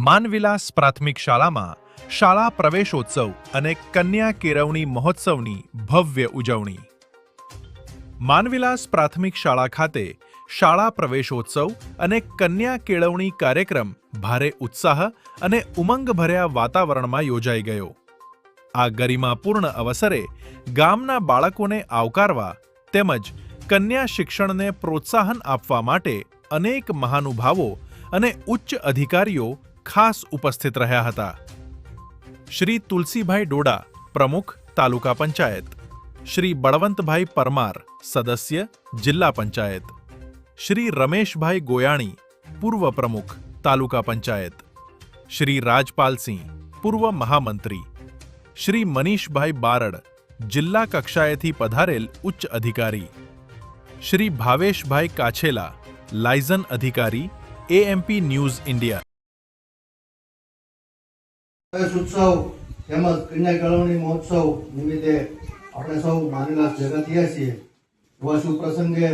માનવિલાસ પ્રાથમિક શાળામાં શાળા પ્રવેશોત્સવ અને કન્યા કેળવણી મહોત્સવની ભવ્ય ઉજવણી. માનવિલાસ પ્રાથમિક શાળા ખાતે શાળા પ્રવેશોત્સવ અને કન્યા કેળવણી કાર્યક્રમ ભારે ઉત્સાહ અને ઉમંગભર્યા વાતાવરણમાં યોજાઈ ગયો. આ ગરિમાપૂર્ણ અવસરે ગામના બાળકોને આવકારવા તેમજ કન્યા શિક્ષણને પ્રોત્સાહન આપવા માટે અનેક મહાનુભાવો અને ઉચ્ચ અધિકારીઓ ખાસ ઉપસ્થિત રહ્યા હતા. શ્રી તુલસીભાઈ ડોડા, પ્રમુખ, તાલુકા પંચાયત. શ્રી બળવંતભાઈ પરમાર, સદસ્ય, જિલ્લા પંચાયત. શ્રી રમેશભાઈ ગોયાણી, પૂર્વ પ્રમુખ, તાલુકા પંચાયત. શ્રી રાજપાલસિંહ, પૂર્વ મહામંત્રી. શ્રી મનીષભાઈ બારડ, જિલ્લા કક્ષાએથી પધારેલ ઉચ્ચ અધિકારી. શ્રી ભાવેશભાઈ કાછેલા, લાયઝન અધિકારી, એએમપી ન્યૂઝ ઇન્ડિયા. ઉત્સવ તેમજ કન્યા કેળવણી મહોત્સવ નિમિત્તે આપણે સૌ માનવિલાસ ભેગા થયા છીએ. એવા શુભ પ્રસંગે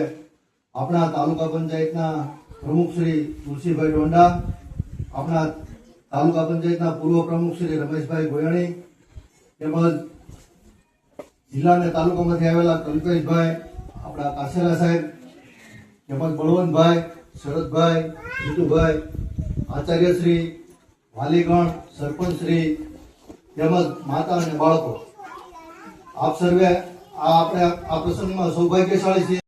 આપણા તાલુકા પંચાયતના પ્રમુખ શ્રી તુલસીભાઈ ડોંડા, આપણા તાલુકા પંચાયતના પૂર્વ પ્રમુખ શ્રી રમેશભાઈ ગોયાણી, તેમજ જિલ્લા અને તાલુકામાંથી આવેલા કલ્પેશભાઈ, આપણા કાછેલા સાહેબ, તેમજ બળવંતભાઈ, શરદભાઈ, જીતુભાઈ, આચાર્યશ્રી, વાલીગણ, સરપંચશ્રી તેમજ માતા અને બાળકો, આપ સર્વે આપણે આ પ્રસંગમાં સૌભાગ્યશાળી છીએ.